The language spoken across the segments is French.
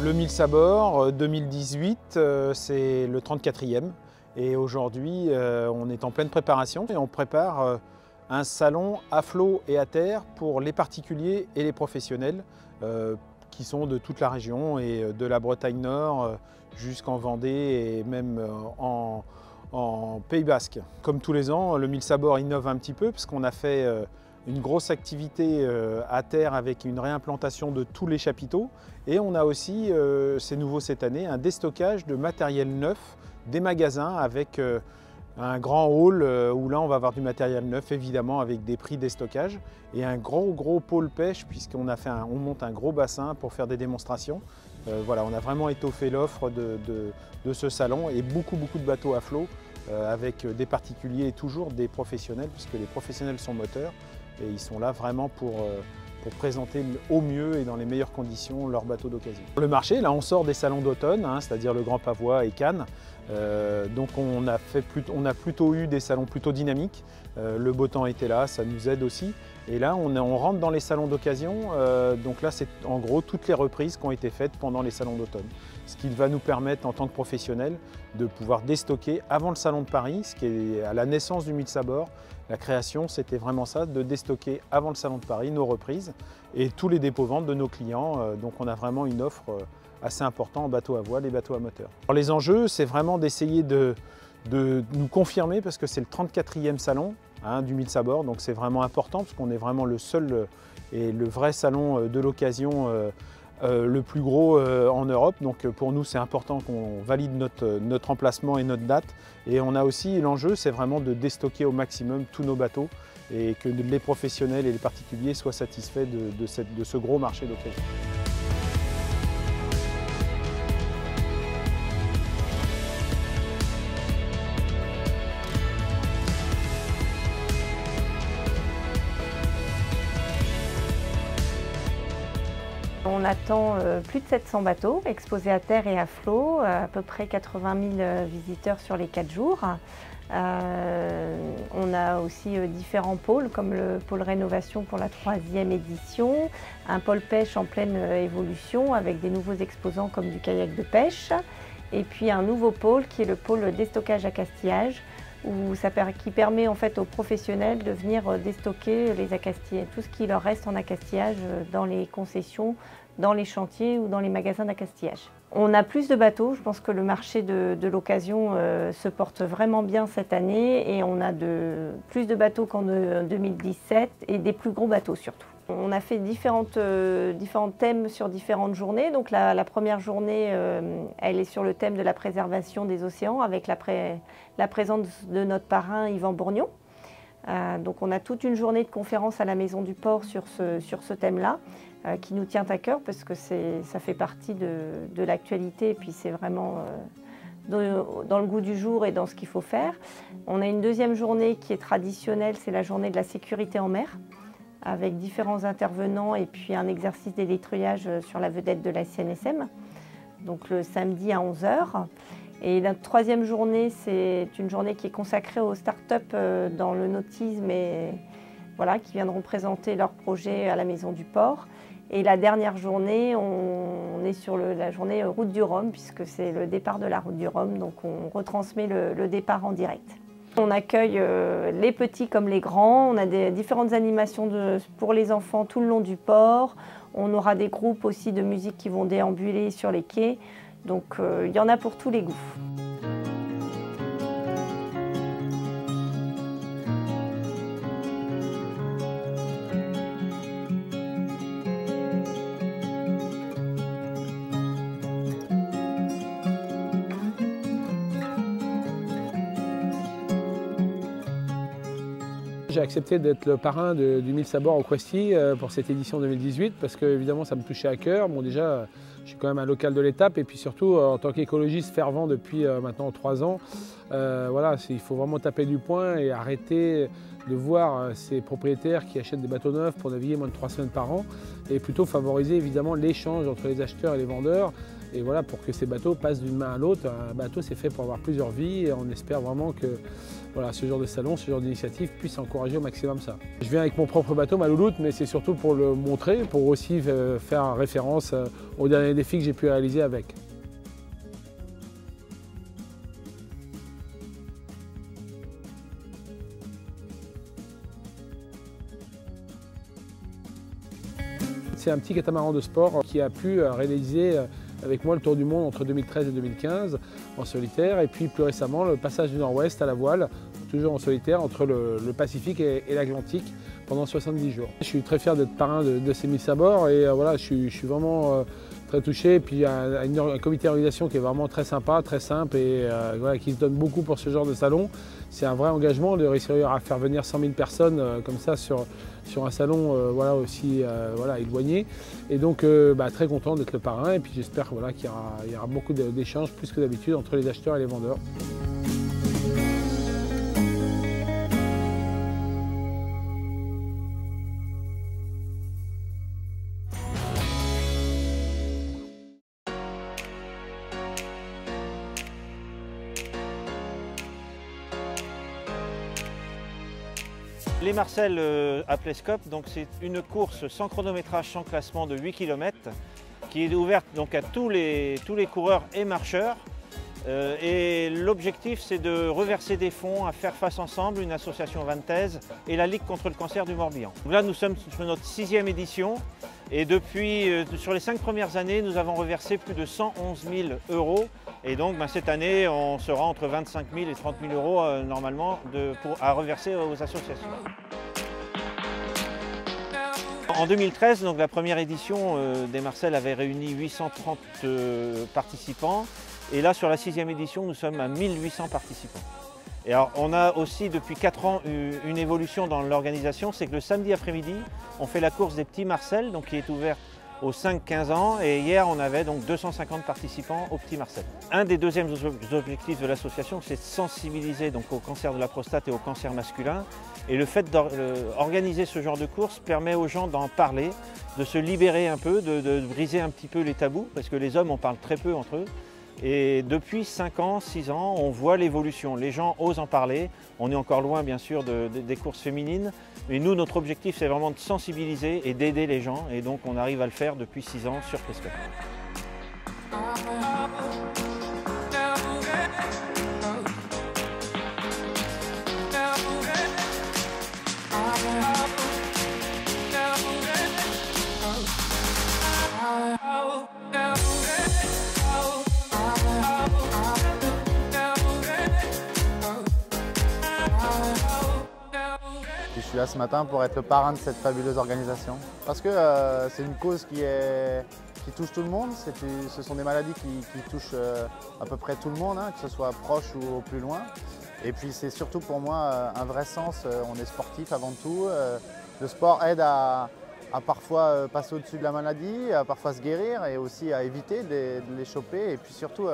Le 1000 sabords 2018, c'est le 34e. Et aujourd'hui, on est en pleine préparation et on prépare un salon à flot et à terre pour les particuliers et les professionnels qui sont de toute la région et de la Bretagne Nord jusqu'en Vendée et même en Pays Basque. Comme tous les ans, le 1000 sabords innove un petit peu parce qu'on a fait une grosse activité à terre avec une réimplantation de tous les chapiteaux et on a aussi, c'est nouveau cette année, un déstockage de matériel neuf des magasins avec un grand hall où là on va avoir du matériel neuf évidemment avec des prix déstockage et un gros pôle pêche puisqu'on on monte un gros bassin pour faire des démonstrations. Voilà, on a vraiment étoffé l'offre de ce salon et beaucoup de bateaux à flot avec des particuliers et toujours des professionnels puisque les professionnels sont moteurs et ils sont là vraiment pour présenter au mieux et dans les meilleures conditions leurs bateaux d'occasion. Le marché, là on sort des salons d'automne, c'est-à-dire le Grand Pavois et Cannes. Donc on a plutôt eu des salons plutôt dynamiques. Le beau temps était là, ça nous aide aussi. Et là on rentre dans les salons d'occasion. Donc là c'est en gros toutes les reprises qui ont été faites pendant les salons d'automne. Ce qui va nous permettre en tant que professionnels de pouvoir déstocker avant le salon de Paris, ce qui est à la naissance du 1000 sabords. La création, c'était vraiment ça, de déstocker avant le salon de Paris nos reprises et tous les dépôts-ventes de nos clients. Donc on a vraiment une offre assez importante en bateau à voile et bateau à moteur. Alors les enjeux, c'est vraiment d'essayer de nous confirmer parce que c'est le 34e salon du 1000 sabords. Donc c'est vraiment important parce qu'on est vraiment le seul et le vrai salon de l'occasion le plus gros en Europe, donc pour nous c'est important qu'on valide notre emplacement et notre date. Et on a aussi l'enjeu, c'est vraiment de déstocker au maximum tous nos bateaux et que les professionnels et les particuliers soient satisfaits de ce gros marché d'occasion. On attend plus de 700 bateaux exposés à terre et à flot, à peu près 80 000 visiteurs sur les 4 jours. On a aussi différents pôles, comme le pôle rénovation pour la 3e édition, un pôle pêche en pleine évolution avec des nouveaux exposants comme du kayak de pêche, et puis un nouveau pôle qui est le pôle déstockage accastillage, qui permet en fait aux professionnels de venir déstocker les accastillages, tout ce qui leur reste en accastillage dans les concessions, dans les chantiers ou dans les magasins d'accastillage. On a plus de bateaux, je pense que le marché de l'occasion se porte vraiment bien cette année et on a plus de bateaux qu'en 2017 et des plus gros bateaux surtout. On a fait différents thèmes sur différentes journées. Donc la première journée, elle est sur le thème de la préservation des océans avec la présence de notre parrain Yvan Bourgnon. Donc on a toute une journée de conférence à la Maison du Port sur ce thème-là qui nous tient à cœur parce que ça fait partie de l'actualité et puis c'est vraiment dans le goût du jour et dans ce qu'il faut faire. On a une deuxième journée qui est traditionnelle, c'est la journée de la sécurité en mer, avec différents intervenants et puis un exercice d'électreuillage sur la vedette de la SNSM, donc le samedi à 11 h. Et la troisième journée, c'est une journée qui est consacrée aux start-up dans le nautisme et voilà, qui viendront présenter leurs projets à la Maison du Port. Et la dernière journée, on est sur la journée Route du Rhum, puisque c'est le départ de la Route du Rhum, donc on retransmet le départ en direct. On accueille les petits comme les grands, on a différentes animations pour les enfants tout le long du port. On aura des groupes aussi de musique qui vont déambuler sur les quais, donc il y en a pour tous les goûts. J'ai accepté d'être le parrain du 1000 sabords au Questi pour cette édition 2018 parce que évidemment ça me touchait à cœur. Bon, déjà, je suis quand même un local de l'étape et puis surtout en tant qu'écologiste fervent depuis maintenant 3 ans, voilà, il faut vraiment taper du poing et arrêter de voir ces propriétaires qui achètent des bateaux neufs pour naviguer moins de 3 semaines par an et plutôt favoriser évidemment l'échange entre les acheteurs et les vendeurs. Et voilà, pour que ces bateaux passent d'une main à l'autre. Un bateau, c'est fait pour avoir plusieurs vies et on espère vraiment que voilà, ce genre de salon, ce genre d'initiative puisse encourager au maximum ça. Je viens avec mon propre bateau, ma louloute, mais c'est surtout pour le montrer, pour aussi faire référence aux derniers défis que j'ai pu réaliser avec. C'est un petit catamaran de sport qui a pu réaliser avec moi le tour du monde entre 2013 et 2015 en solitaire et puis plus récemment le passage du Nord-Ouest à la voile, toujours en solitaire entre le Pacifique et l'Atlantique pendant 70 jours. Je suis très fier d'être parrain de ces 1000 sabords et voilà, je suis vraiment très touché. Et puis il y a un comité d'organisation qui est vraiment très sympa, très simple et voilà, qui se donne beaucoup pour ce genre de salon. C'est un vrai engagement de réussir à faire venir 100 000 personnes comme ça sur un salon voilà, aussi voilà, éloigné. Et donc très content d'être le parrain et puis j'espère voilà, qu'il y aura beaucoup d'échanges plus que d'habitude entre les acheteurs et les vendeurs. Les Marcel à Plescope, donc c'est une course sans chronométrage, sans classement de 8 km qui est ouverte donc à tous les coureurs et marcheurs. Et l'objectif, c'est de reverser des fonds à Faire Face Ensemble, une association vantaise, et la Ligue contre le cancer du Morbihan. Donc là, nous sommes sur notre 6e édition et depuis, sur les 5 premières années, nous avons reversé plus de 111 000 €. Et donc cette année, on sera entre 25 000 et 30 000 € normalement à reverser aux associations. En 2013, donc la première édition des Marcel avait réuni 830 participants. Et là, sur la 6e édition, nous sommes à 1800 participants. Et alors, on a aussi depuis 4 ans une évolution dans l'organisation, c'est que le samedi après-midi, on fait la course des petits Marcel, donc qui est ouverte aux 5-15 ans. Et hier, on avait donc 250 participants au petit Marcel. Un des deuxièmes objectifs de l'association, c'est de sensibiliser donc, au cancer de la prostate et au cancer masculin. Et le fait d'organiser ce genre de course permet aux gens d'en parler, de se libérer un peu, de briser un petit peu les tabous, parce que les hommes, on parle très peu entre eux. Et depuis 5 ans, 6 ans, on voit l'évolution. Les gens osent en parler. On est encore loin, bien sûr, des courses féminines. Mais nous, notre objectif, c'est vraiment de sensibiliser et d'aider les gens. Et donc, on arrive à le faire depuis 6 ans sur Plescope. Je suis là ce matin pour être le parrain de cette fabuleuse organisation. Parce que c'est une cause qui touche tout le monde. Ce sont des maladies qui touchent à peu près tout le monde, hein, que ce soit proche ou au plus loin. Et puis c'est surtout pour moi un vrai sens. On est sportif avant tout. Le sport aide à parfois passer au-dessus de la maladie, à parfois se guérir et aussi à éviter de les choper. Et puis surtout,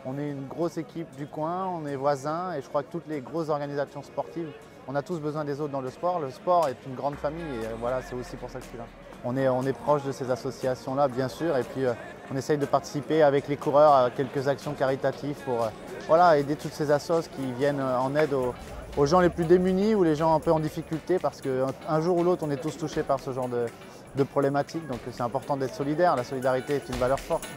on est une grosse équipe du coin, on est voisins et je crois que toutes les grosses organisations sportives, on a tous besoin des autres dans le sport. Le sport est une grande famille et voilà, c'est aussi pour ça que je suis là. On est proche de ces associations-là, bien sûr, et puis on essaye de participer avec les coureurs à quelques actions caritatives pour voilà, aider toutes ces assos qui viennent en aide aux gens les plus démunis ou les gens un peu en difficulté parce qu'un jour ou l'autre, on est tous touchés par ce genre de problématiques. Donc c'est important d'être solidaire. La solidarité est une valeur forte.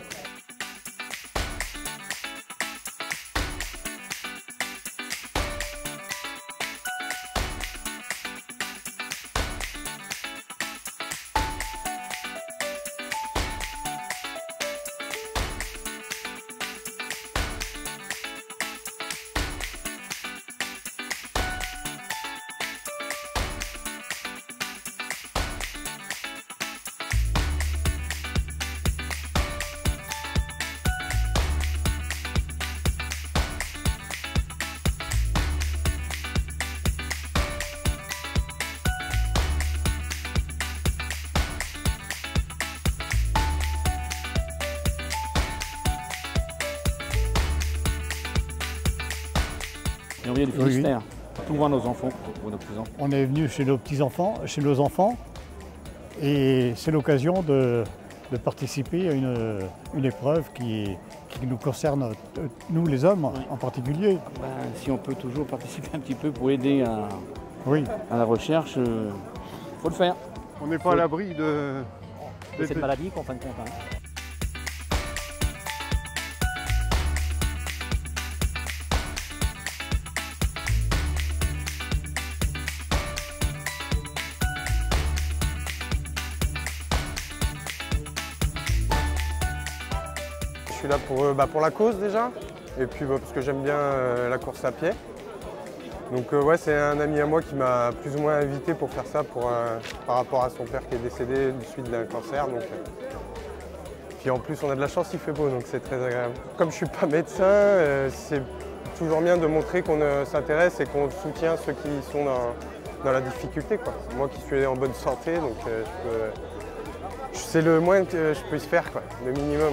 Et on vient du Finistère. Tout voir nos enfants ou nos petits-enfants. On est venu chez nos petits-enfants, chez nos enfants, et c'est l'occasion de participer à une épreuve qui nous concerne, nous les hommes en particulier. Si on peut toujours participer un petit peu pour aider à la recherche, faut le faire. On n'est pas à l'abri de cette maladie qu'en fin de compte. Je suis là pour la cause déjà, et puis parce que j'aime bien la course à pied. Donc ouais, c'est un ami à moi qui m'a plus ou moins invité pour faire ça par rapport à son père qui est décédé du suite d'un cancer. Donc, puis en plus on a de la chance, il fait beau, donc c'est très agréable. Comme je ne suis pas médecin, c'est toujours bien de montrer qu'on s'intéresse et qu'on soutient ceux qui sont dans la difficulté, quoi. Moi qui suis en bonne santé, donc c'est le moins que je puisse faire, quoi, le minimum.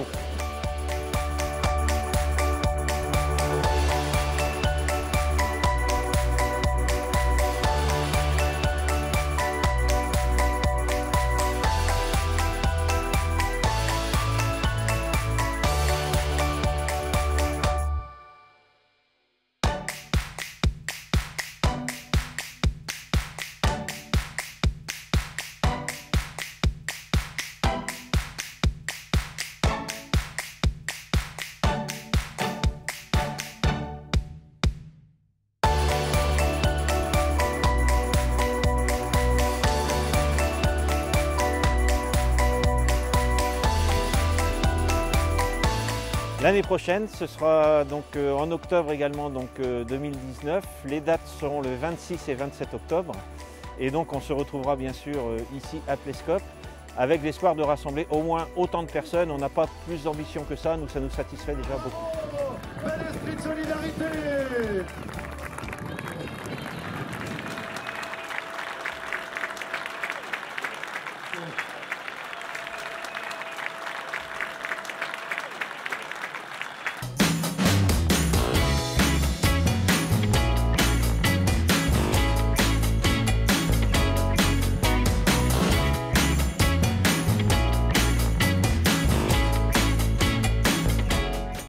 L'année prochaine, ce sera donc en octobre également, donc 2019. Les dates seront le 26 et 27 octobre. Et donc on se retrouvera bien sûr ici à Plescope avec l'espoir de rassembler au moins autant de personnes. On n'a pas plus d'ambition que ça, nous ça nous satisfait déjà beaucoup. Bel esprit de solidarité!